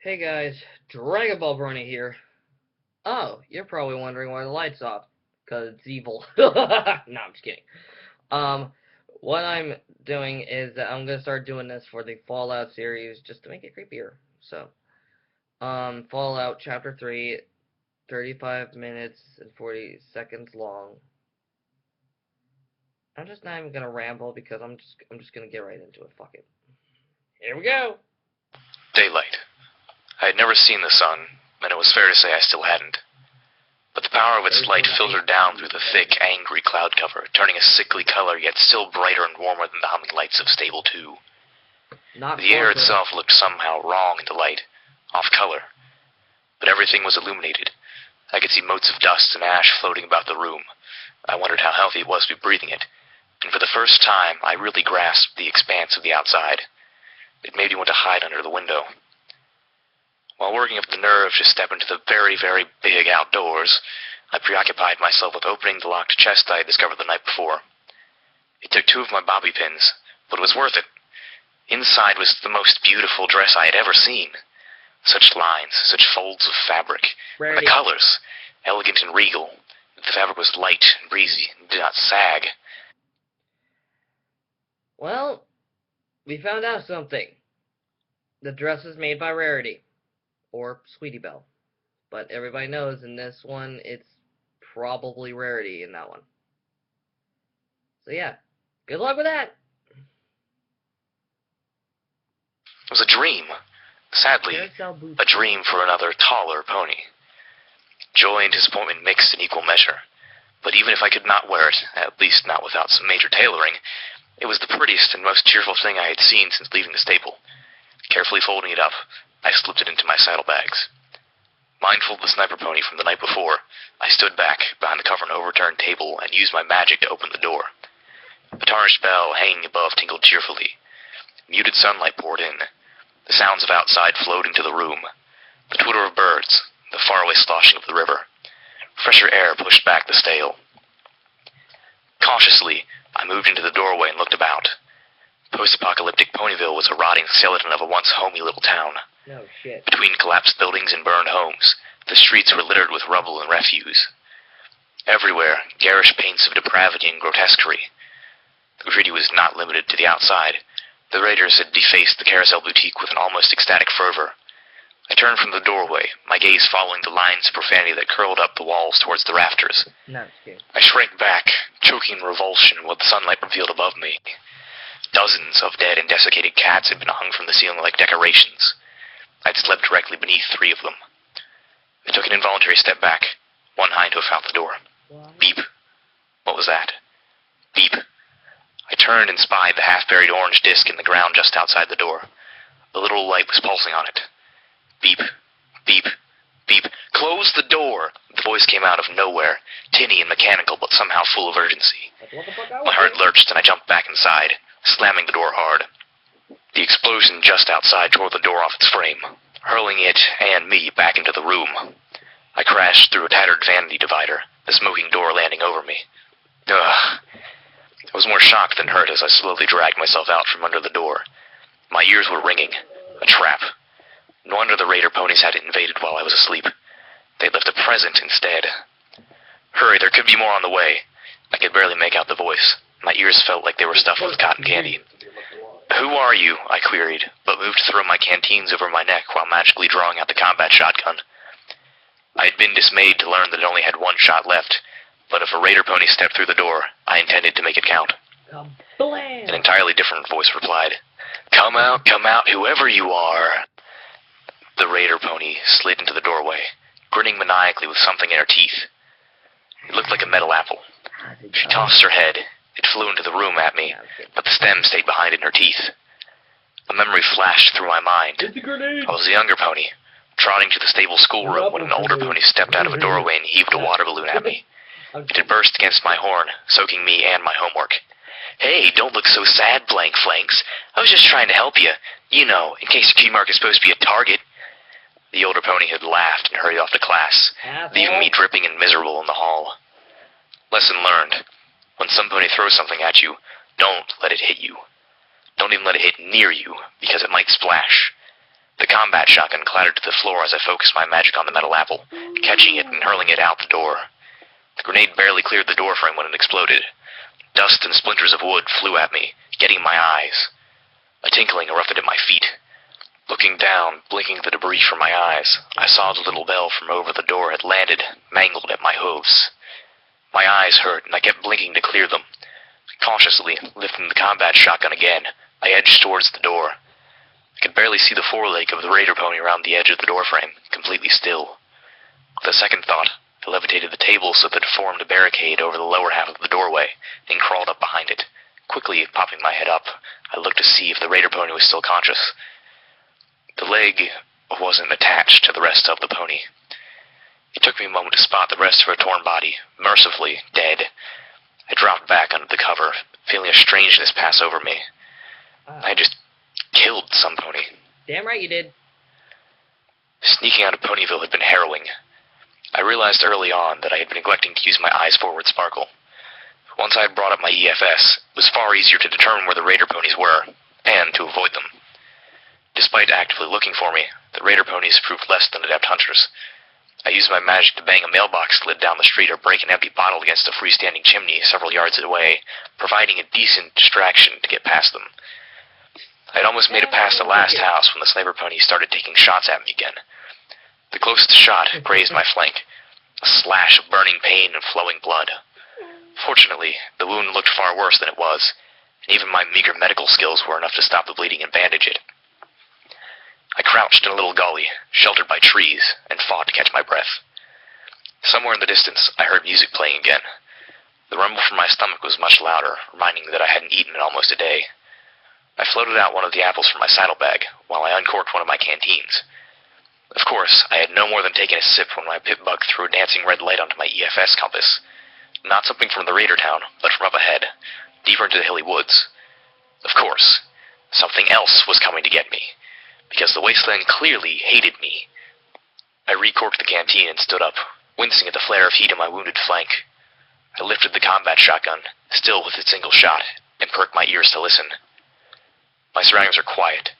Hey guys, Dragon Ball Brony here. Oh, you're probably wondering why the light's off. Cause it's evil. No, I'm just kidding. Um, what I'm doing is that I'm gonna start doing this for the Fallout series just to make it creepier. So, Fallout Chapter 3, 35 minutes and 40 seconds long. I'm just not even gonna ramble because I'm just gonna get right into it. Fuck it. Here we go. Daylight. I had never seen the sun, and it was fair to say I still hadn't. But the power of its light filtered down through the thick, angry cloud cover, turning a sickly color, yet still brighter and warmer than the humming lights of Stable 2. The air itself looked somehow wrong in the light, off color. But everything was illuminated. I could see motes of dust and ash floating about the room. I wondered how healthy it was to be breathing it. And for the first time, I really grasped the expanse of the outside. It made me want to hide under the window. While working up the nerve to step into the very, very big outdoors, I preoccupied myself with opening the locked chest I had discovered the night before. It took 2 of my bobby pins, but it was worth it. Inside was the most beautiful dress I had ever seen. Such lines, such folds of fabric, and the colors, elegant and regal. The fabric was light and breezy and did not sag. Well, we found out something. The dress is made by Rarity. Or Sweetie Belle. But everybody knows in this one, it's probably Rarity in that one. So yeah, good luck with that! It was a dream. Sadly, a dream for another, taller pony. Joy and disappointment mixed in equal measure. But even if I could not wear it, at least not without some major tailoring, it was the prettiest and most cheerful thing I had seen since leaving the stable. Carefully folding it up, I slipped it into my saddlebags. Mindful of the sniper pony from the night before, I stood back behind the cover of an overturned table and used my magic to open the door. A tarnished bell hanging above tinkled cheerfully. Muted sunlight poured in. The sounds of outside flowed into the room. The twitter of birds, the faraway sloshing of the river. Fresher air pushed back the stale. Cautiously, I moved into the doorway and looked about. Post-apocalyptic Ponyville was a rotting skeleton of a once homey little town. No shit. Between collapsed buildings and burned homes, the streets were littered with rubble and refuse. Everywhere, garish paints of depravity and grotesquerie. The graffiti was not limited to the outside. The raiders had defaced the Carousel Boutique with an almost ecstatic fervor. I turned from the doorway, my gaze following the lines of profanity that curled up the walls towards the rafters. No shit. I shrank back, choking in revulsion what the sunlight revealed above me. Dozens of dead and desiccated cats had been hung from the ceiling like decorations. I'd slept directly beneath 3 of them. I took an involuntary step back, one hind hoof out the door. What? Beep. What was that? Beep. I turned and spied the half-buried orange disc in the ground just outside the door. A little light was pulsing on it. Beep. Beep. Beep. Close the door! The voice came out of nowhere, tinny and mechanical, but somehow full of urgency. My heart lurched and I jumped back inside, slamming the door hard. The explosion just outside tore the door off its frame, hurling it and me back into the room. I crashed through a tattered vanity divider, the smoking door landing over me. Ugh. I was more shocked than hurt as I slowly dragged myself out from under the door. My ears were ringing. A trap. No wonder the raider ponies had it invaded while I was asleep. They'd left a present instead. Hurry, there could be more on the way. I could barely make out the voice. My ears felt like they were stuffed with cotton candy. Who are you? I queried, but moved to throw my canteens over my neck while magically drawing out the combat shotgun. I had been dismayed to learn that it only had 1 shot left, but if a raider pony stepped through the door, I intended to make it count. An entirely different voice replied, come out, whoever you are." The raider pony slid into the doorway, grinning maniacally with something in her teeth. It looked like a metal apple. She tossed her head. It flew into the room at me, but the stem stayed behind in her teeth. A memory flashed through my mind. I was a younger pony, trotting to the stable schoolroom when an older pony stepped out of a doorway and heaved a water balloon at me. It had burst against my horn, soaking me and my homework. "Hey, don't look so sad, Blank Flanks. I was just trying to help you. You know, in case your key mark is supposed to be a target." The older pony had laughed and hurried off to class, leaving me dripping and miserable in the hall. Lesson learned. When some pony throws something at you, don't let it hit you. Don't even let it hit near you, because it might splash. The combat shotgun clattered to the floor as I focused my magic on the metal apple, catching it and hurling it out the door. The grenade barely cleared the door frame when it exploded. Dust and splinters of wood flew at me, getting in my eyes. A tinkling erupted at my feet. Looking down, blinking the debris from my eyes, I saw the little bell from over the door had landed, mangled at my hooves. My eyes hurt, and I kept blinking to clear them. Cautiously, lifting the combat shotgun again, I edged towards the door. I could barely see the foreleg of the raider pony around the edge of the doorframe, completely still. With a second thought, I levitated the table so that it formed a barricade over the lower half of the doorway, and crawled up behind it. Quickly popping my head up, I looked to see if the raider pony was still conscious. The leg wasn't attached to the rest of the pony. It took me a moment to spot the rest of her torn body, mercifully dead. I dropped back under the cover, feeling a strangeness pass over me. I just killed some pony. Damn right you did. Sneaking out of Ponyville had been harrowing. I realized early on that I had been neglecting to use my eyes forward sparkle. Once I had brought up my EFS, it was far easier to determine where the raider ponies were, and to avoid them. Despite actively looking for me, the raider ponies proved less than adept hunters. I used my magic to bang a mailbox lid down the street or break an empty bottle against a freestanding chimney several yards away, providing a decent distraction to get past them. I had almost made it past the last house when the sniper pony started taking shots at me again. The closest shot grazed my flank, a slash of burning pain and flowing blood. Fortunately, the wound looked far worse than it was, and even my meager medical skills were enough to stop the bleeding and bandage it. I crouched in a little gully, sheltered by trees, and fought to catch my breath. Somewhere in the distance, I heard music playing again. The rumble from my stomach was much louder, reminding me that I hadn't eaten in almost a day. I floated out one of the apples from my saddlebag, while I uncorked one of my canteens. Of course, I had no more than taken a sip when my pip-bug threw a dancing red light onto my EFS compass. Not something from the raider town, but from up ahead, deeper into the hilly woods. Of course, something else was coming to get me, because the wasteland clearly hated me. I recorked the canteen and stood up, wincing at the flare of heat in my wounded flank. I lifted the combat shotgun, still with its single shot, and perked my ears to listen. My surroundings were quiet.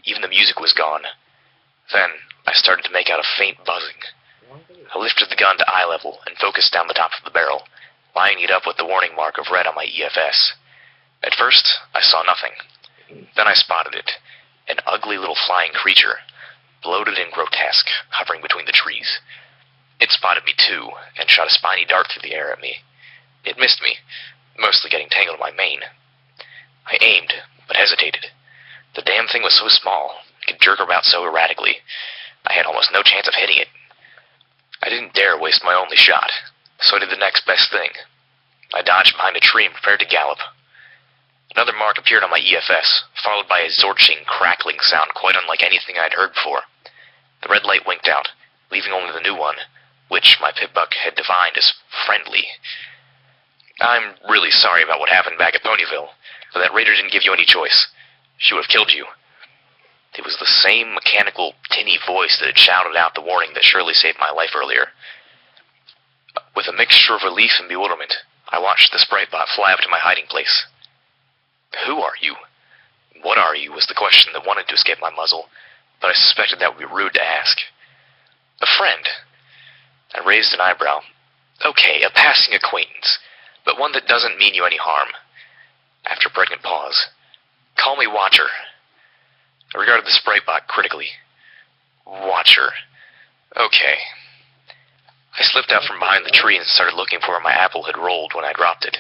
Even the music was gone. Then, I started to make out a faint buzzing. I lifted the gun to eye level and focused down the top of the barrel, lining it up with the warning mark of red on my EFS. At first, I saw nothing. Then I spotted it, an ugly little flying creature, bloated and grotesque, hovering between the trees. It spotted me too, and shot a spiny dart through the air at me. It missed me, mostly getting tangled in my mane. I aimed, but hesitated. The damn thing was so small, it could jerk about so erratically, I had almost no chance of hitting it. I didn't dare waste my only shot, so I did the next best thing. I dodged behind a tree and prepared to gallop. Another mark appeared on my EFS, followed by a zorching, crackling sound quite unlike anything I had heard before. The red light winked out, leaving only the new one, which my pip-buck had defined as friendly. I'm really sorry about what happened back at Ponyville, but that raider didn't give you any choice. She would have killed you. It was the same mechanical, tinny voice that had shouted out the warning that surely saved my life earlier. With a mixture of relief and bewilderment, I watched the sprite bot fly up to my hiding place. Who are you? What are you was the question that wanted to escape my muzzle, but I suspected that would be rude to ask. A friend. I raised an eyebrow. Okay, a passing acquaintance, but one that doesn't mean you any harm. After a pregnant pause, call me Watcher. I regarded the sprite bot critically. Watcher. Okay. I slipped out from behind the tree and started looking for where my apple had rolled when I dropped it.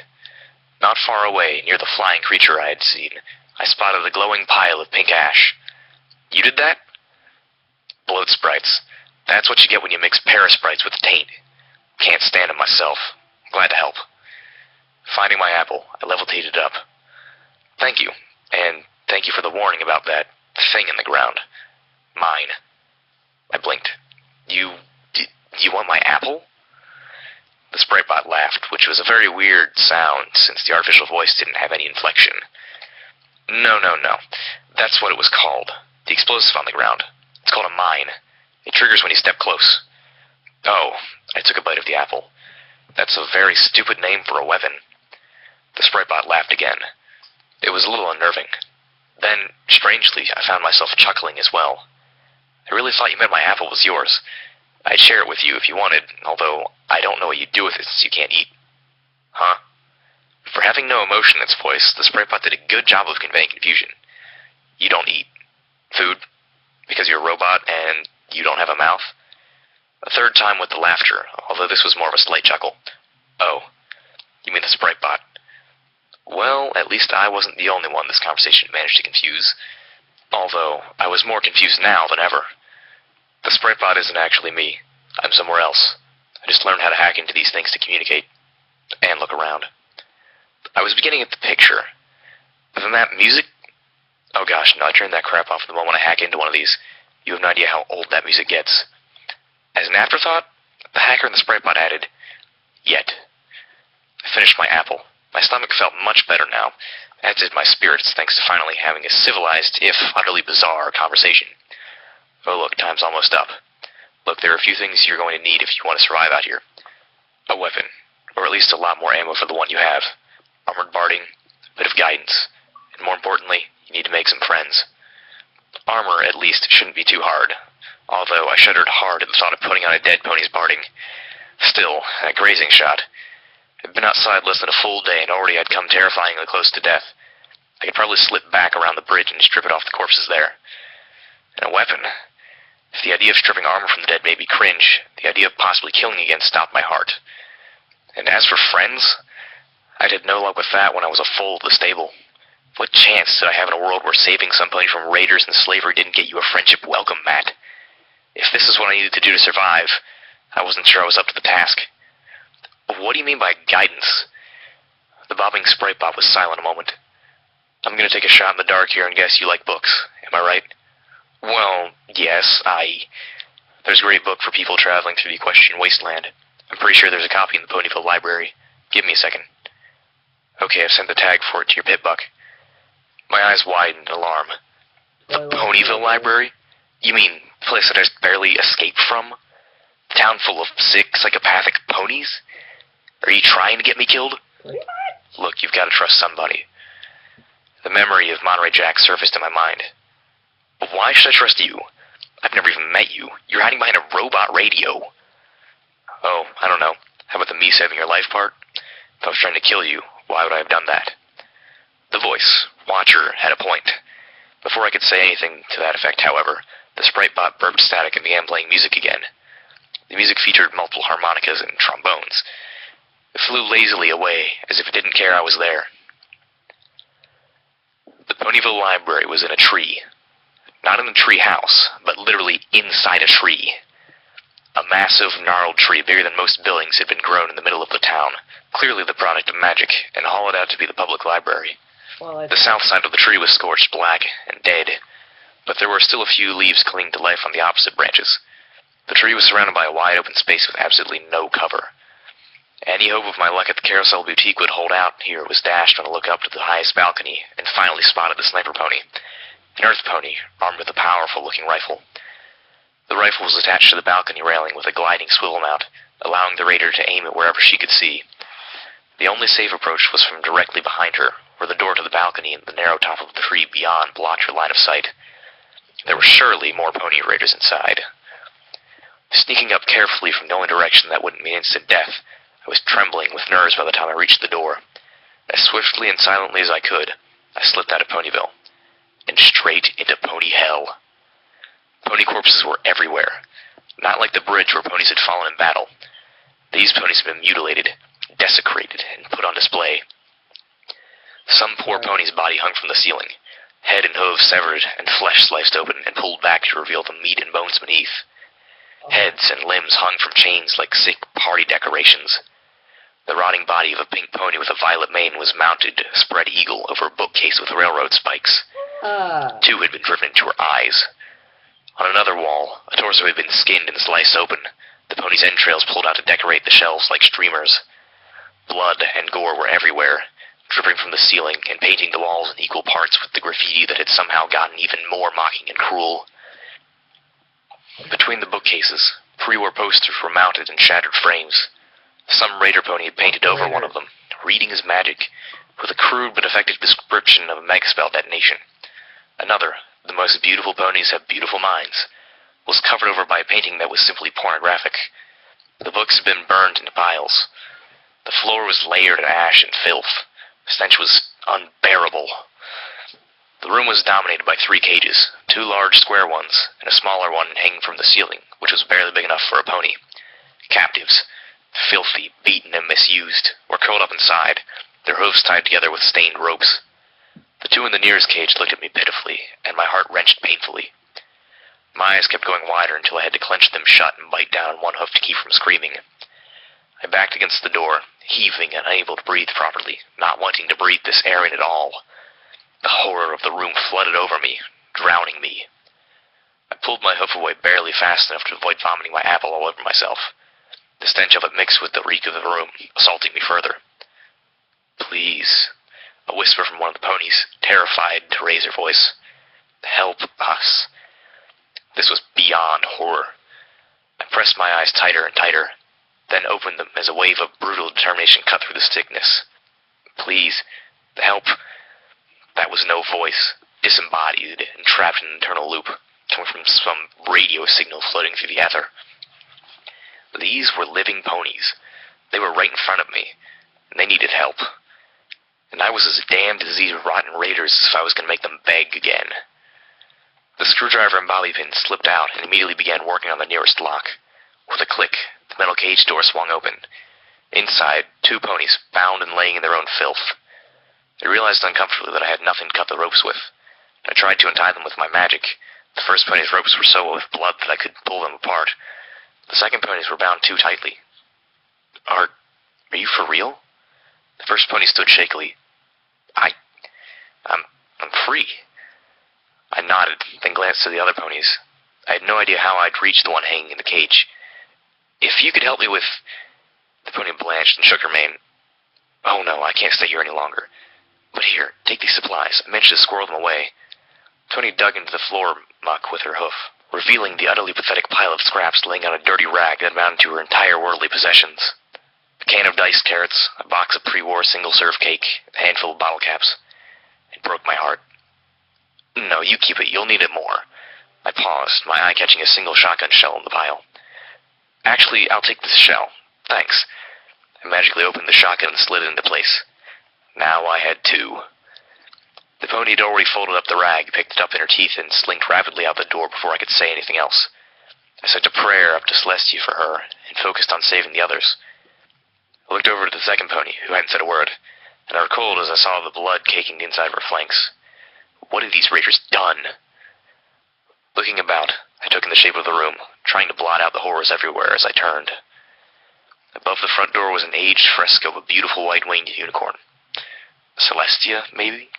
Not far away, near the flying creature I had seen, I spotted a glowing pile of pink ash. You did that? Bloat sprites. That's what you get when you mix parasprites with taint. Can't stand it myself. Glad to help. Finding my apple, I levitated it up. Thank you, and thank you for the warning about that thing in the ground. Mine. I blinked. You want my apple? The sprite bot laughed, which was a very weird sound since the artificial voice didn't have any inflection. No. That's what it was called. The explosive on the ground. It's called a mine. It triggers when you step close. Oh, I took a bite of the apple. That's a very stupid name for a weapon. The sprite bot laughed again. It was a little unnerving. Then, strangely, I found myself chuckling as well. really thought you meant my apple was yours. I'd share it with you if you wanted, although I don't know what you'd do with it since you can't eat. Huh? For having no emotion in its voice, the Sprite Bot did a good job of conveying confusion. You don't eat food because you're a robot and you don't have a mouth? A third time with the laughter, although this was more of a slight chuckle. Oh, you mean the Sprite Bot? Well, at least I wasn't the only one this conversation managed to confuse. Although, I was more confused now than ever. The Sprite Bot isn't actually me. I'm somewhere else. I just learned how to hack into these things to communicate. And look around. I was beginning at the picture. But then that music... Oh gosh, no, I turned that crap off the moment I hack into one of these. You have no idea how old that music gets. As an afterthought, the hacker and the Sprite Bot added, "Yet." I finished my apple. My stomach felt much better now, as did my spirits, thanks to finally having a civilized, if utterly bizarre, conversation. Oh look, time's almost up. Look, there are a few things you're going to need if you want to survive out here. A weapon, or at least a lot more ammo for the one you have. Armored barding, a bit of guidance, and more importantly, you need to make some friends. Armor, at least, shouldn't be too hard, although I shuddered hard at the thought of putting on a dead pony's barding. Still, that grazing shot. I'd been outside less than a full day and already I'd come terrifyingly close to death. I could probably slip back around the bridge and strip it off the corpses there. And a weapon. If the idea of stripping armor from the dead made me cringe, the idea of possibly killing again stopped my heart. And as for friends, I'd had no luck with that when I was a foal of the stable. What chance did I have in a world where saving somebody from raiders and slavery didn't get you a friendship welcome mat? If this is what I needed to do to survive, I wasn't sure I was up to the task. What do you mean by guidance? The bobbing Sprite Bot was silent a moment. I'm going to take a shot in the dark here and guess you like books. Am I right? Well, yes, There's a great book for people traveling through the equestrian wasteland. I'm pretty sure there's a copy in the Ponyville library. Give me a second. Okay, I've sent the tag for it to your pit buck. My eyes widened in alarm. The Ponyville library? You mean the place that I just barely escaped from? The town full of sick, psychopathic ponies? Are you trying to get me killed? Look, you've got to trust somebody. The memory of Monterey Jack surfaced in my mind. Why should I trust you? I've never even met you. You're hiding behind a robot radio. Oh, I don't know. How about the me saving your life part? If I was trying to kill you, why would I have done that? The voice, Watcher, had a point. Before I could say anything to that effect, however, the Sprite Bot burped static and began playing music again. The music featured multiple harmonicas and trombones. It flew lazily away, as if it didn't care I was there. The Ponyville library was in a tree. Not in a tree house, but literally inside a tree. A massive, gnarled tree bigger than most buildings had been grown in the middle of the town, clearly the product of magic, and hollowed out to be the public library. The south side of the tree was scorched black and dead, but there were still a few leaves clinging to life on the opposite branches. The tree was surrounded by a wide open space with absolutely no cover. Any hope of my luck at the Carousel Boutique would hold out here was dashed when I looked up to the highest balcony and finally spotted the sniper pony. An earth pony, armed with a powerful-looking rifle. The rifle was attached to the balcony railing with a gliding swivel mount, allowing the raider to aim it wherever she could see. The only safe approach was from directly behind her, where the door to the balcony and the narrow top of the tree beyond blocked her line of sight. There were surely more pony raiders inside. Sneaking up carefully from the only direction that wouldn't mean instant death, I was trembling with nerves by the time I reached the door. As swiftly and silently as I could, I slipped out of Ponyville, and straight into pony hell. Pony corpses were everywhere, not like the bridge where ponies had fallen in battle. These ponies had been mutilated, desecrated, and put on display. Some poor pony's body hung from the ceiling, head and hooves severed, and flesh sliced open and pulled back to reveal the meat and bones beneath. Heads and limbs hung from chains like sick party decorations. The rotting body of a pink pony with a violet mane was mounted, spread eagle, over a bookcase with railroad spikes. Two had been driven into her eyes. On another wall, a torso had been skinned and sliced open, the pony's entrails pulled out to decorate the shelves like streamers. Blood and gore were everywhere, dripping from the ceiling and painting the walls in equal parts with the graffiti that had somehow gotten even more mocking and cruel. Between the bookcases, pre-war posters were mounted in shattered frames. Some raider pony had painted over one of them, reading his magic, with a crude but effective description of a megaspell detonation. Another, the most beautiful ponies have beautiful minds, was covered over by a painting that was simply pornographic. The books had been burned into piles. The floor was layered in ash and filth. The stench was unbearable. The room was dominated by 3 cages, 2 large square ones, and a smaller one hanging from the ceiling, which was barely big enough for a pony. Captives, filthy, beaten, and misused, were curled up inside, their hoofs tied together with stained ropes. The 2 in the nearest cage looked at me pitifully, and my heart wrenched painfully. My eyes kept going wider until I had to clench them shut and bite down on one hoof to keep from screaming. I backed against the door, heaving and unable to breathe properly, not wanting to breathe this air in at all. The horror of the room flooded over me, drowning me. I pulled my hoof away barely fast enough to avoid vomiting my apple all over myself. The stench of it mixed with the reek of the room, assaulting me further. "Please," a whisper from one of the ponies, terrified to raise her voice. "Help us." This was beyond horror. I pressed my eyes tighter and tighter, then opened them as a wave of brutal determination cut through the sickness. "Please, help." That was no voice, disembodied and trapped in an internal loop, coming from some radio signal floating through the ether. These were living ponies. They were right in front of me, and they needed help. And I was as damned as these rotten raiders if I was going to make them beg again. The screwdriver and bobby pin slipped out and immediately began working on the nearest lock. With a click, the metal cage door swung open. Inside, 2 ponies, bound and laying in their own filth. I realized uncomfortably that I had nothing to cut the ropes with. I tried to untie them with my magic. The first pony's ropes were so wet with blood that I could pull them apart. The second ponies were bound too tightly. Are you for real?" The first pony stood shakily. I'm free." I nodded, then glanced to the other ponies. I had no idea how I'd reach the one hanging in the cage. "If you could help me with..." The pony blanched and shook her mane. "Oh no, I can't stay here any longer. But here, take these supplies. I managed to squirrel them away." Tony dug into the floor muck with her hoof, revealing the utterly pathetic pile of scraps laying on a dirty rag that amounted to her entire worldly possessions. A can of diced carrots, a box of pre-war single-serve cake, a handful of bottle caps. It broke my heart. "No, you keep it. You'll need it more." I paused, my eye catching a single shotgun shell in the pile. "Actually, I'll take this shell. Thanks." I magically opened the shotgun and slid it into place. Now I had 2. The pony had already folded up the rag, picked it up in her teeth, and slinked rapidly out the door before I could say anything else. I sent a prayer up to Celestia for her, and focused on saving the others. I looked over to the second pony, who hadn't said a word, and I recoiled as I saw the blood caking inside of her flanks. What had these raiders done? Looking about, I took in the shape of the room, trying to blot out the horrors everywhere as I turned. Above the front door was an aged fresco of a beautiful white-winged unicorn. Celestia, maybe?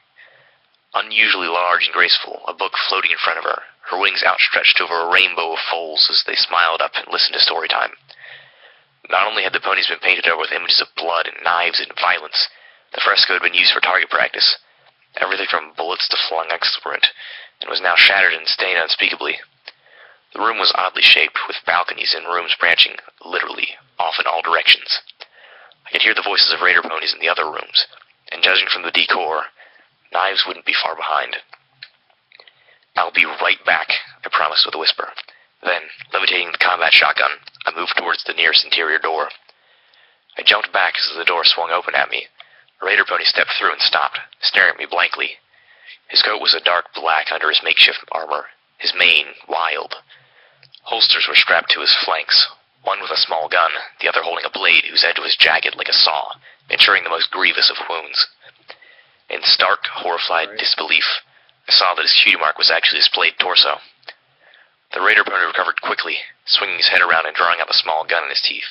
Unusually large and graceful, a book floating in front of her, her wings outstretched over a rainbow of foals as they smiled up and listened to story time. Not only had the ponies been painted over with images of blood and knives and violence, the fresco had been used for target practice. Everything from bullets to flung excrement, and was now shattered and stained unspeakably. The room was oddly shaped, with balconies and rooms branching, literally, off in all directions. I could hear the voices of raider ponies in the other rooms, and judging from the decor, knives wouldn't be far behind. "I'll be right back," I promised with a whisper. Then, levitating the combat shotgun, I moved towards the nearest interior door. I jumped back as the door swung open at me. A raider pony stepped through and stopped, staring at me blankly. His coat was a dark black under his makeshift armor, his mane wild. Holsters were strapped to his flanks, one with a small gun, the other holding a blade whose edge was jagged like a saw, ensuring the most grievous of wounds. In stark, horrified disbelief, I saw that his cutie mark was actually his splayed torso. The raider pony recovered quickly, swinging his head around and drawing out the small gun in his teeth.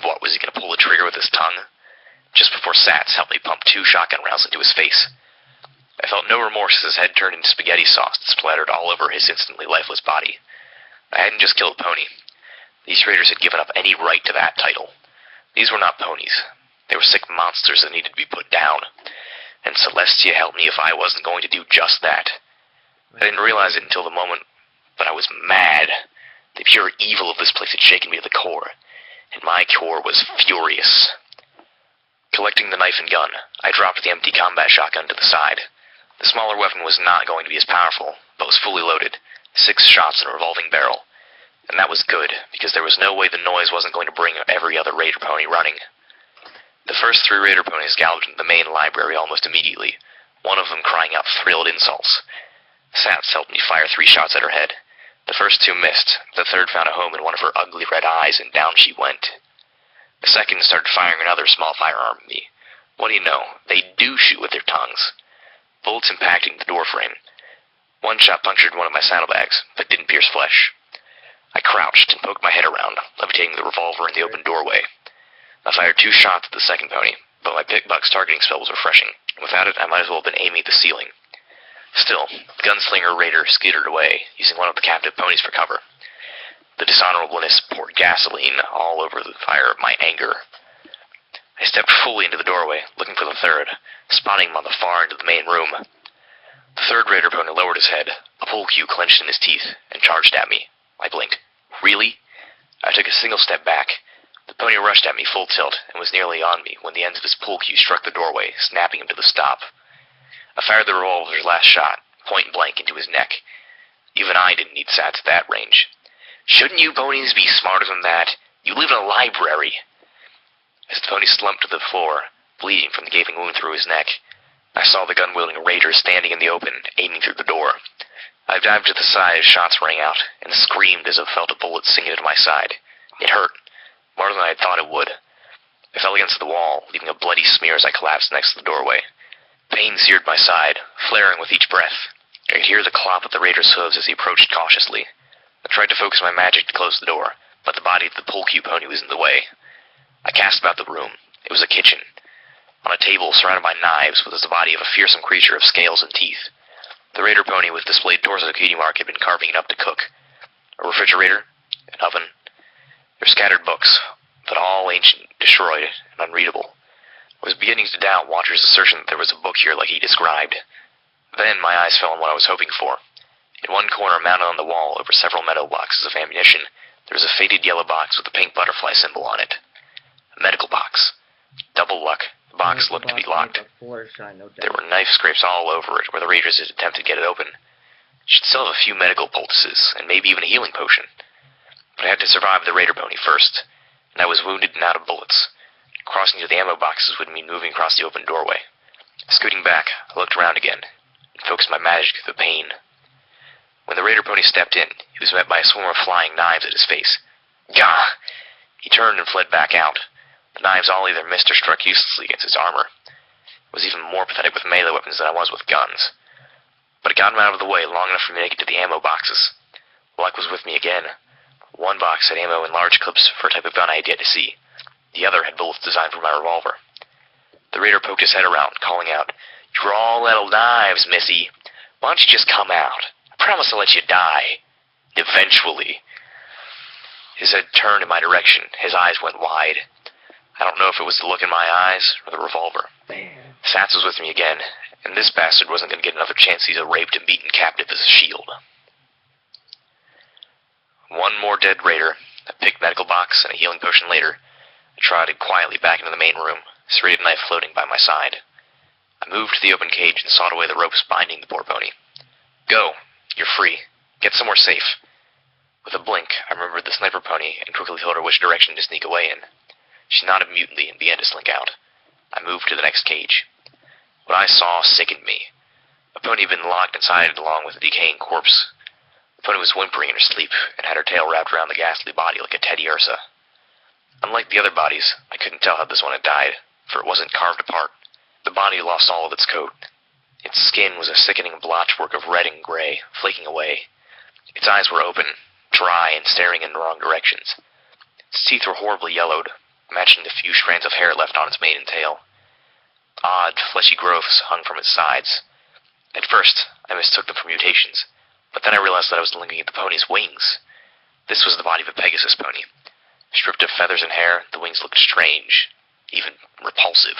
What, was he going to pull the trigger with his tongue? Just before Sats helped me pump 2 shotgun rounds into his face. I felt no remorse as his head turned into spaghetti sauce that splattered all over his instantly lifeless body. I hadn't just killed a pony. These raiders had given up any right to that title. These were not ponies. They were sick monsters that needed to be put down. And Celestia helped me if I wasn't going to do just that. I didn't realize it until the moment, but I was mad. The pure evil of this place had shaken me to the core, and my core was furious. Collecting the knife and gun, I dropped the empty combat shotgun to the side. The smaller weapon was not going to be as powerful, but was fully loaded, 6 shots in a revolving barrel. and that was good, because there was no way the noise wasn't going to bring every other raider pony running. The first 3 raider ponies galloped into the main library almost immediately, one of them crying out thrilled insults. Sats helped me fire 3 shots at her head. The first 2 missed, the third found a home in one of her ugly red eyes, and down she went. The second started firing another small firearm at me. What do you know, they do shoot with their tongues. Bullets impacting the door frame. One shot punctured one of my saddlebags, but didn't pierce flesh. I crouched and poked my head around, levitating the revolver in the open doorway. I fired 2 shots at the second pony, but my pickbuck's targeting spell was refreshing. Without it, I might as well have been aiming at the ceiling. Still, the gunslinger raider skittered away, using one of the captive ponies for cover. The dishonorableness poured gasoline all over the fire of my anger. I stepped fully into the doorway, looking for the third, spotting him on the far end of the main room. The third raider pony lowered his head, a pole cue clenched in his teeth, and charged at me. I blinked. Really? I took a single step back. The pony rushed at me full tilt and was nearly on me when the ends of his pole cue struck the doorway, snapping him to the stop. I fired the revolver's last shot, point blank into his neck. Even I didn't need Sats at that range. Shouldn't you ponies be smarter than that? You live in a library. As the pony slumped to the floor, bleeding from the gaping wound through his neck, I saw the gun-wielding raider standing in the open, aiming through the door. I dived to the side as shots rang out, and screamed as I felt a bullet sink into my side. It hurt, more than I had thought it would. I fell against the wall, leaving a bloody smear as I collapsed next to the doorway. Pain seared my side, flaring with each breath. I could hear the clop of the raider's hooves as he approached cautiously. I tried to focus my magic to close the door, but the body of the pole cue pony was in the way. I cast about the room. It was a kitchen. On a table surrounded by knives was the body of a fearsome creature of scales and teeth. The raider pony with displayed torso cutie mark had been carving it up to cook. A refrigerator, an oven. There were scattered books, but all ancient, destroyed, and unreadable. I was beginning to doubt Watcher's assertion that there was a book here like he described. Then my eyes fell on what I was hoping for. In one corner, mounted on the wall over several metal boxes of ammunition, there was a faded yellow box with a pink butterfly symbol on it. A medical box. Double luck. The box looked to be locked. There were knife scrapes all over it where the raiders had attempted to get it open. It should still have a few medical poultices, and maybe even a healing potion. But I had to survive the raider pony first, and I was wounded and out of bullets. Crossing to the ammo boxes would mean moving across the open doorway. Scooting back, I looked around again, and focused my magic through the pain. When the raider pony stepped in, he was met by a swarm of flying knives at his face. Gah! He turned and fled back out. The knives all either missed or struck uselessly against his armor. I was even more pathetic with melee weapons than I was with guns. But I got him out of the way long enough for me to get to the ammo boxes. Luck was with me again. One box had ammo in large clips for a type of gun I had yet to see. The other had bullets designed for my revolver. The raider poked his head around, calling out, "You're all out of knives, missy. Why don't you just come out? I promise I'll let you die. Eventually." His head turned in my direction. His eyes went wide. I don't know if it was the look in my eyes or the revolver. Sats was with me again, and this bastard wasn't going to get another chance to use a raped and beaten captive as a shield. One more dead raider, a picked medical box, and a healing potion later, I trotted quietly back into the main room, serrated knife floating by my side. I moved to the open cage and sawed away the ropes binding the poor pony. "Go. You're free. Get somewhere safe." With a blink, I remembered the sniper pony and quickly told her which direction to sneak away in. She nodded mutely and began to slink out. I moved to the next cage. What I saw sickened me. A pony had been locked inside it along with a decaying corpse. The pony was whimpering in her sleep and had her tail wrapped around the ghastly body like a teddy ursa. Unlike the other bodies, I couldn't tell how this one had died, for it wasn't carved apart. The body lost all of its coat. Its skin was a sickening blotchwork of red and gray, flaking away. Its eyes were open, dry and staring in the wrong directions. Its teeth were horribly yellowed, matching the few strands of hair left on its mane and tail. Odd, fleshy growths hung from its sides. At first, I mistook them for mutations, but then I realized that I was looking at the pony's wings. This was the body of a Pegasus pony. Stripped of feathers and hair, the wings looked strange, even repulsive.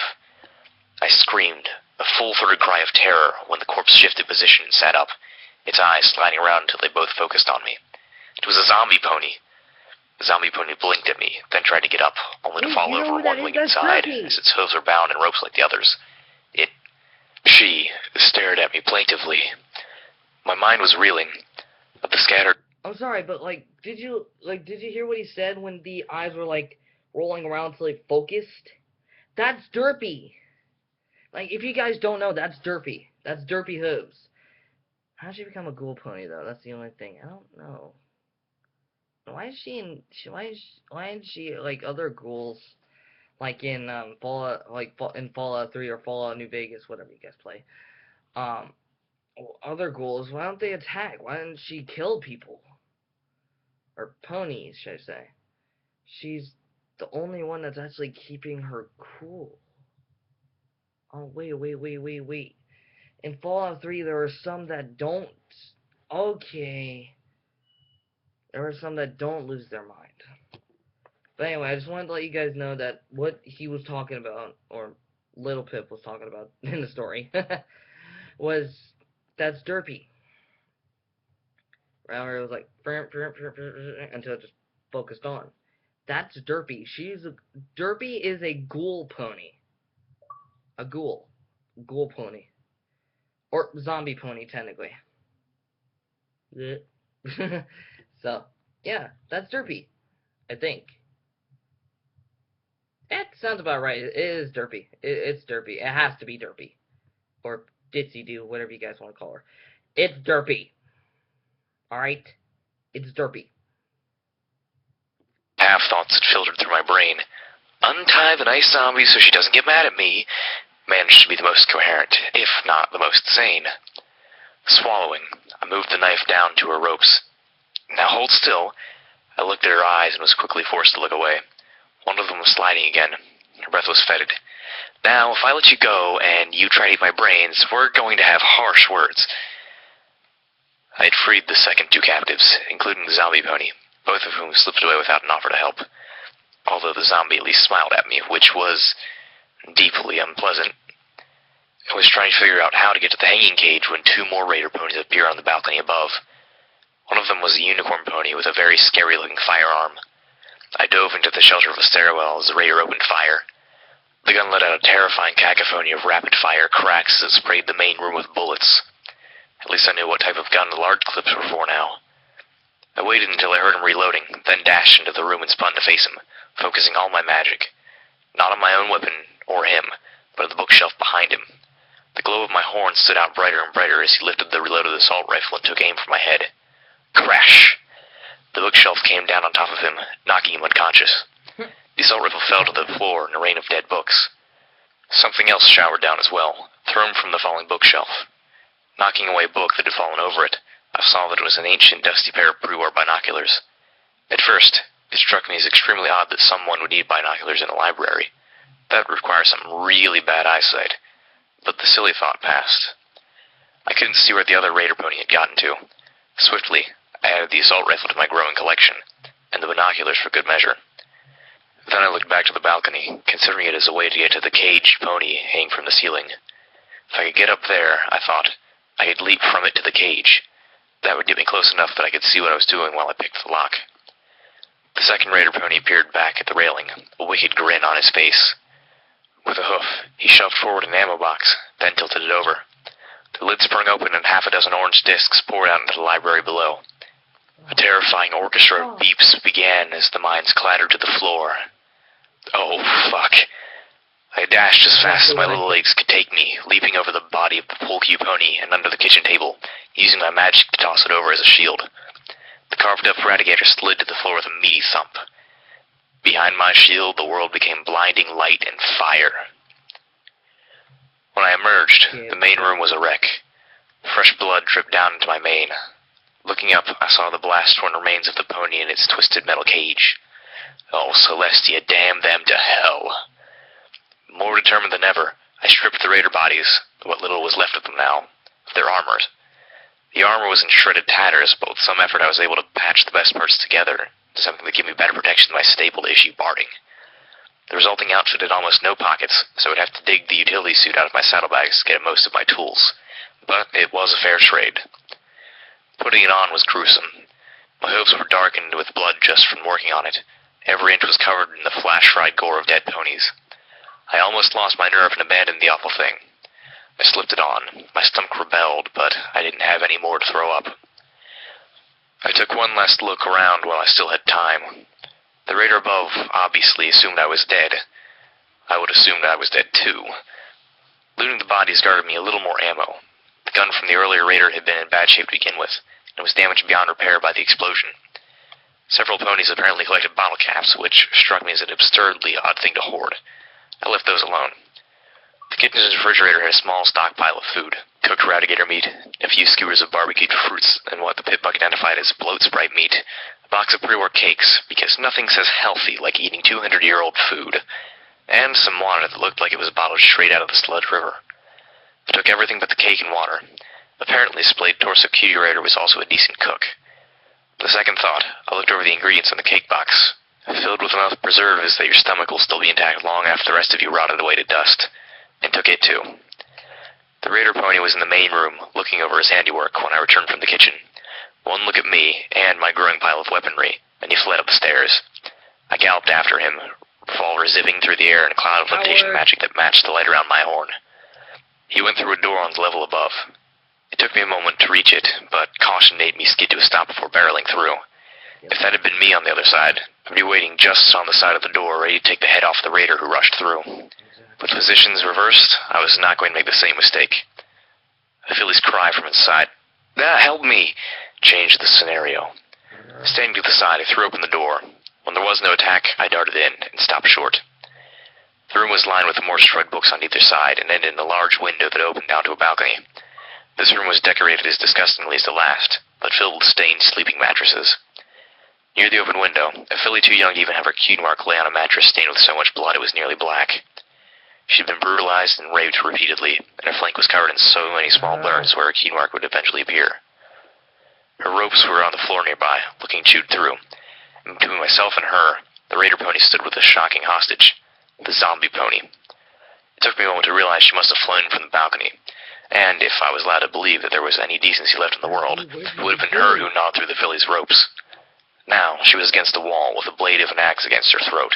I screamed, a full-throated cry of terror, when the corpse shifted position and sat up, its eyes sliding around until they both focused on me. It was a zombie pony. The zombie pony blinked at me, then tried to get up, only to fall over one wing inside, as its hooves were bound in ropes like the others. She stared at me plaintively. My mind was reeling, but the scattered I'm sorry, but did you hear what he said when the eyes were like rolling around until they focused? That's derpy. Like, if you guys don't know, that's derpy. That's derpy hooves. How did she become a ghoul pony though? That's the only thing. I don't know. Why is she in? Why isn't she like other ghouls? Like in Fallout, in Fallout 3 or Fallout New Vegas, whatever you guys play. Um, other ghouls. Why don't they attack? Why didn't she kill people or ponies? Should I say? She's the only one that's actually keeping her cool. Oh wait. In Fallout 3, there are some that don't. Okay. There are some that don't lose their mind. But anyway, I just wanted to let you guys know that what he was talking about, or Little Pip was talking about in the story, was that's derpy. Remember, it was like until it just focused on. That's derpy. Derpy is a ghoul pony. A ghoul. Ghoul pony. Or zombie pony, technically. So, yeah, that's derpy. I think. That sounds about right. It is derpy. It's derpy. It has to be derpy. Or ditzy do, whatever you guys want to call her. It's derpy. Alright? It's derpy. Half thoughts had filtered through my brain. Untie the nice zombie so she doesn't get mad at me. Managed to be the most coherent, if not the most sane. Swallowing, I moved the knife down to her ropes. Now hold still. I looked at her eyes and was quickly forced to look away. One of them was sliding again. Her breath was fetid. Now, if I let you go and you try to eat my brains, we're going to have harsh words. I had freed the second two captives, including the zombie pony, both of whom slipped away without an offer to help. Although the zombie at least smiled at me, which was deeply unpleasant. I was trying to figure out how to get to the hanging cage when two more raider ponies appeared on the balcony above. One of them was a unicorn pony with a very scary-looking firearm. I dove into the shelter of a stairwell as the raider opened fire. The gun let out a terrifying cacophony of rapid-fire cracks as it sprayed the main room with bullets. At least I knew what type of gun the large clips were for now. I waited until I heard him reloading, then dashed into the room and spun to face him, focusing all my magic. Not on my own weapon, or him, but on the bookshelf behind him. The glow of my horn stood out brighter and brighter as he lifted the reloaded assault rifle and took aim for my head. Crash! The bookshelf came down on top of him, knocking him unconscious. The assault rifle fell to the floor in a rain of dead books. Something else showered down as well, thrown from the falling bookshelf. Knocking away a book that had fallen over it, I saw that it was an ancient, dusty pair of pre-war binoculars. At first, it struck me as extremely odd that someone would need binoculars in a library. That would require some really bad eyesight. But the silly thought passed. I couldn't see where the other raider pony had gotten to. Swiftly, I added the assault rifle to my growing collection, and the binoculars for good measure. Then I looked back to the balcony, considering it as a way to get to the caged pony hanging from the ceiling. If I could get up there, I thought, I could leap from it to the cage. That would get me close enough that I could see what I was doing while I picked the lock. The second raider pony peered back at the railing, a wicked grin on his face. With a hoof, he shoved forward an ammo box, then tilted it over. The lid sprung open and half a dozen orange discs poured out into the library below. A terrifying orchestra of beeps began as the mines clattered to the floor. Oh, fuck. I dashed as fast as my little legs could take me, leaping over the body of the pole cue pony and under the kitchen table, using my magic to toss it over as a shield. The carved-up radiator slid to the floor with a meaty thump. Behind my shield, the world became blinding light and fire. When I emerged, the main room was a wreck. Fresh blood dripped down into my mane. Looking up, I saw the blast-torn remains of the pony in its twisted metal cage. Oh, Celestia, damn them to hell. More determined than ever, I stripped the raider bodies, what little was left of them now, of their armors. The armor was in shredded tatters, but with some effort I was able to patch the best parts together into something that gave me better protection than my staple-issue barding. The resulting outfit had almost no pockets, so I would have to dig the utility suit out of my saddlebags to get at most of my tools. But it was a fair trade. Putting it on was gruesome. My hooves were darkened with blood just from working on it. Every inch was covered in the flash-fried gore of dead ponies. I almost lost my nerve and abandoned the awful thing. I slipped it on. My stomach rebelled, but I didn't have any more to throw up. I took one last look around while I still had time. The raider above obviously assumed I was dead. I would assume that I was dead too. Looting the bodies guarded me a little more ammo. The gun from the earlier raider had been in bad shape to begin with, and was damaged beyond repair by the explosion. Several ponies apparently collected bottle caps, which struck me as an absurdly odd thing to hoard. I left those alone. The kitchen's refrigerator had a small stockpile of food, cooked radigator meat, a few skewers of barbecued fruits, and what the pit buck identified as bloat sprite meat, a box of pre-war cakes, because nothing says healthy like eating 200-year-old food, and some water that looked like it was bottled straight out of the Sludge River. I took everything but the cake and water. Apparently, Splayed Torso Cutie Raider was also a decent cook. The second thought, I looked over the ingredients in the cake box. Filled with enough preservatives that your stomach will still be intact long after the rest of you rotted away to dust. And took it too. The raider pony was in the main room, looking over his handiwork when I returned from the kitchen. One look at me, and my growing pile of weaponry, and he fled up the stairs. I galloped after him, revolver zipping through the air in a cloud of levitation magic that matched the light around my horn. He went through a door on the level above. It took me a moment to reach it, but caution made me skid to a stop before barreling through. If that had been me on the other side, I'd be waiting just on the side of the door, ready to take the head off the raider who rushed through. With positions reversed, I was not going to make the same mistake. A filly's cry from inside, "Ah, help me!" changed the scenario. Standing to the side, I threw open the door. When there was no attack, I darted in and stopped short. The room was lined with Morse-Strud books on either side and ended in a large window that opened down to a balcony. This room was decorated as disgustingly as the last, but filled with stained sleeping mattresses. Near the open window, a filly too young to even have her cue mark lay on a mattress stained with so much blood it was nearly black. She had been brutalized and raped repeatedly, and her flank was covered in so many small burns where her key mark would eventually appear. Her ropes were on the floor nearby, looking chewed through. And between myself and her, the raider pony stood with a shocking hostage, the zombie pony. It took me a moment to realize she must have flown from the balcony, and if I was allowed to believe that there was any decency left in the world, it would have been her who gnawed through the filly's ropes. Now, she was against the wall with the blade of an axe against her throat.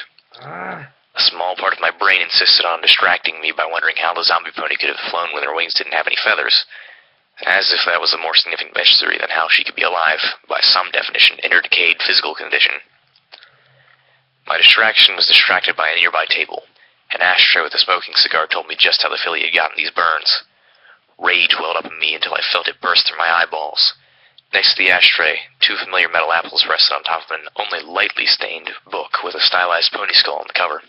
A small part of my brain insisted on distracting me by wondering how the zombie pony could have flown when her wings didn't have any feathers, as if that was a more significant mystery than how she could be alive, by some definition, in her decayed physical condition. My distraction was distracted by a nearby table. An ashtray with a smoking cigar told me just how the filly had gotten these burns. Rage welled up in me until I felt it burst through my eyeballs. Next to the ashtray, two familiar metal apples rested on top of an only lightly stained book with a stylized pony skull on the cover.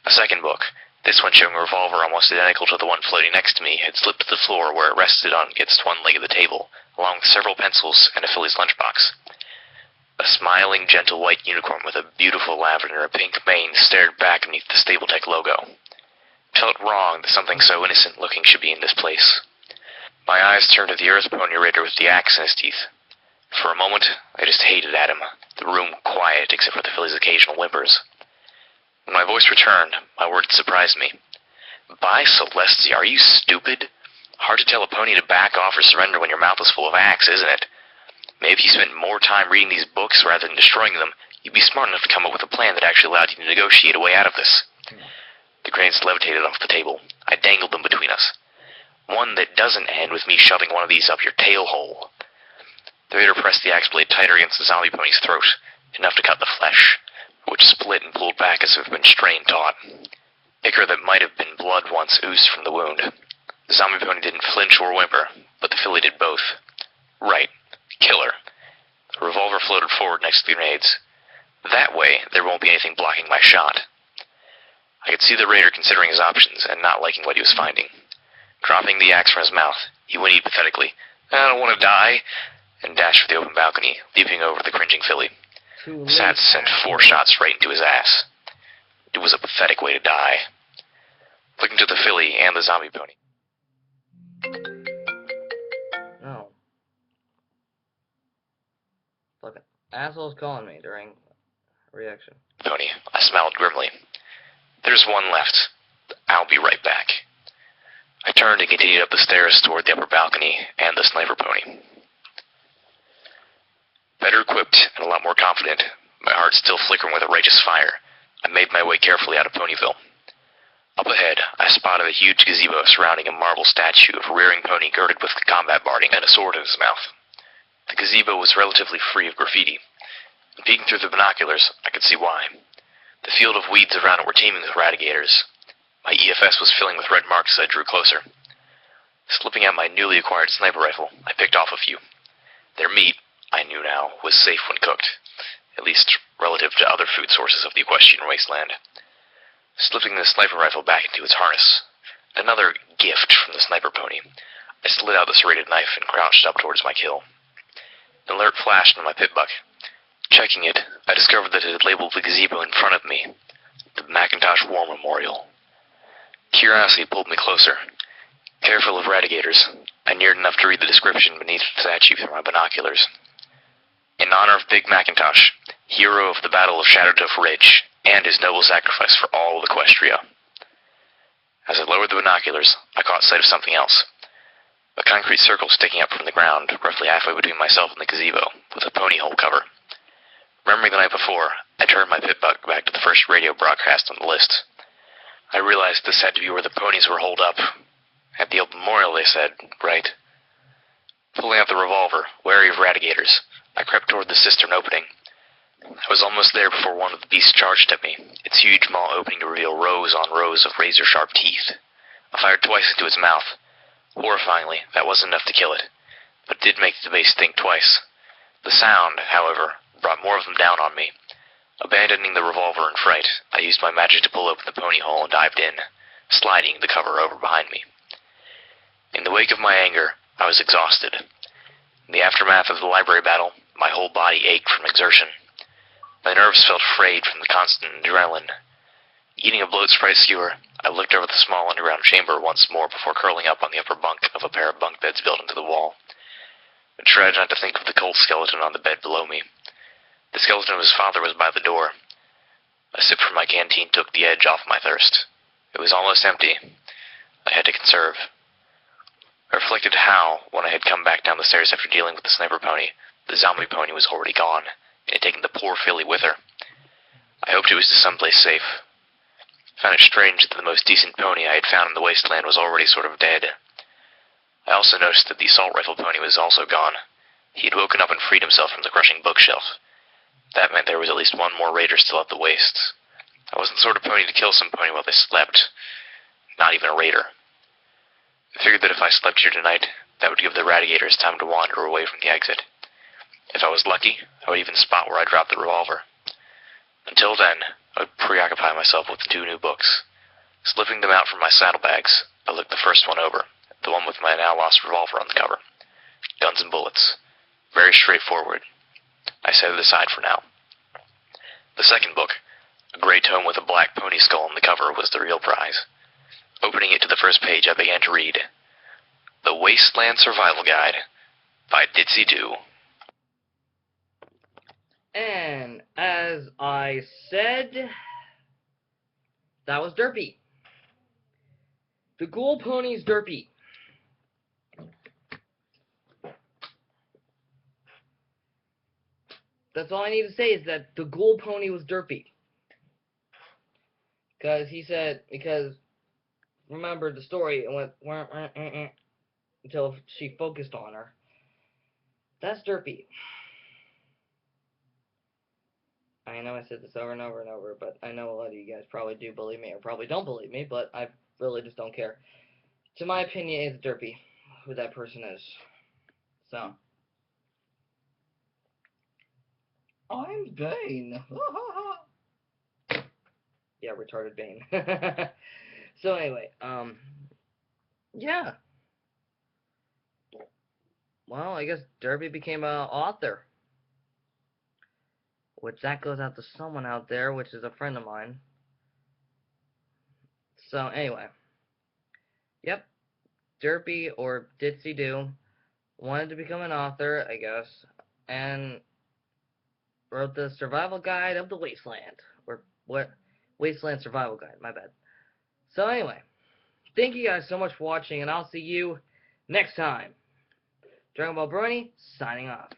A second book, this one showing a revolver almost identical to the one floating next to me, had slipped to the floor where it rested on against one leg of the table, along with several pencils and a filly's lunchbox. A smiling, gentle white unicorn with a beautiful lavender and pink mane stared back beneath the Stable-Tech logo. It felt wrong that something so innocent-looking should be in this place. My eyes turned to the Earth Pony Raider with the axe in his teeth. For a moment, I just hated at him, the room quiet except for the filly's occasional whimpers. When my voice returned, my words surprised me. By Celestia, are you stupid? Hard to tell a pony to back off or surrender when your mouth is full of axe, isn't it? Maybe if you spent more time reading these books rather than destroying them, you'd be smart enough to come up with a plan that actually allowed you to negotiate a way out of this. The grenades levitated off the table. I dangled them between us. One that doesn't end with me shoving one of these up your tail hole. The raider pressed the axe blade tighter against the zombie pony's throat, enough to cut the flesh, which split and pulled back as if it had been strained taut. Ichor that might have been blood once oozed from the wound. The zombie pony didn't flinch or whimper, but the filly did both. Right. Killer. The revolver floated forward next to the grenades. That way, there won't be anything blocking my shot. I could see the raider considering his options and not liking what he was finding. Dropping the axe from his mouth, he whinnied pathetically, "I don't want to die," and dashed for the open balcony, leaping over the cringing filly. Sat sent 4 shots right into his ass. It was a pathetic way to die. Looking to the filly and the zombie pony. No. Look, asshole's calling me during reaction. Pony, I smiled grimly. There's one left. I'll be right back. I turned and continued up the stairs toward the upper balcony and the sniper pony. Better equipped and a lot more confident, my heart still flickering with a righteous fire, I made my way carefully out of Ponyville. Up ahead, I spotted a huge gazebo surrounding a marble statue of a rearing pony girded with combat barding and a sword in his mouth. The gazebo was relatively free of graffiti. Peeking through the binoculars, I could see why. The field of weeds around it were teeming with radigators. My EFS was filling with red marks as I drew closer. Slipping out my newly acquired sniper rifle, I picked off a few. Their meat, I knew now, was safe when cooked, at least relative to other food sources of the equestrian wasteland. Slipping the sniper rifle back into its harness, another gift from the sniper pony, I slid out the serrated knife and crouched up towards my kill. An alert flashed on my pit buck. Checking it, I discovered that it had labeled the gazebo in front of me, the Macintosh War Memorial. Curiosity pulled me closer. Careful of radigators, I neared enough to read the description beneath the statue through my binoculars. In honor of Big Macintosh, hero of the Battle of Shadowtuff Ridge, and his noble sacrifice for all of Equestria. As I lowered the binoculars, I caught sight of something else. A concrete circle sticking up from the ground, roughly halfway between myself and the gazebo, with a pony hole cover. Remembering the night before, I turned my pit buck back to the first radio broadcast on the list. I realized this had to be where the ponies were holed up. At the old memorial, they said, right? Pulling out the revolver, wary of radigators, I crept toward the cistern opening. I was almost there before one of the beasts charged at me, its huge maw opening to reveal rows on rows of razor-sharp teeth. I fired twice into its mouth. Horrifyingly, that wasn't enough to kill it, but it did make the beast think twice. The sound, however, brought more of them down on me. Abandoning the revolver in fright, I used my magic to pull open the pony hole and dived in, sliding the cover over behind me. In the wake of my anger, I was exhausted. In the aftermath of the library battle, my whole body ached from exertion. My nerves felt frayed from the constant adrenaline. Eating a bloat sprite skewer, I looked over the small underground chamber once more before curling up on the upper bunk of a pair of bunk beds built into the wall. I tried not to think of the cold skeleton on the bed below me. The skeleton of his father was by the door. A sip from my canteen took the edge off my thirst. It was almost empty. I had to conserve. I reflected how, when I had come back down the stairs after dealing with the sniper pony, the zombie pony was already gone, and had taken the poor filly with her. I hoped it was to someplace safe. I found it strange that the most decent pony I had found in the wasteland was already sort of dead. I also noticed that the assault rifle pony was also gone. He had woken up and freed himself from the crushing bookshelf. That meant there was at least one more raider still at the waist. I wasn't the sort of pony to kill some pony while they slept. Not even a raider. I figured that if I slept here tonight, that would give the radigators time to wander away from the exit. If I was lucky, I would even spot where I dropped the revolver. Until then, I would preoccupy myself with 2 new books. Slipping them out from my saddlebags, I looked the first one over, the one with my now-lost revolver on the cover. Guns and bullets. Very straightforward. I set it aside for now. The second book, a gray tome with a black pony skull on the cover, was the real prize. Opening it to the first page, I began to read The Wasteland Survival Guide by Ditsy Doo. And as I said, that was Derpy. The Ghoul Pony's Derpy. That's all I need to say is that the Ghoul Pony was Derpy. Because remember the story, it went until she focused on her. That's Derpy. I know I said this over and over and over, but I know a lot of you guys probably do believe me or probably don't believe me, but I really just don't care. To my opinion, it's Derpy, who that person is. So. I'm Bane. Yeah, retarded Bane. So anyway, yeah. Well, I guess Derpy became an author. Which that goes out to someone out there, which is a friend of mine. So anyway. Yep. Derpy, or Ditsy Doo, wanted to become an author, I guess, and wrote the Survival Guide of the Wasteland. Or what? Wasteland Survival Guide, my bad. So anyway, thank you guys so much for watching, and I'll see you next time. Dragon Ball Brony, signing off.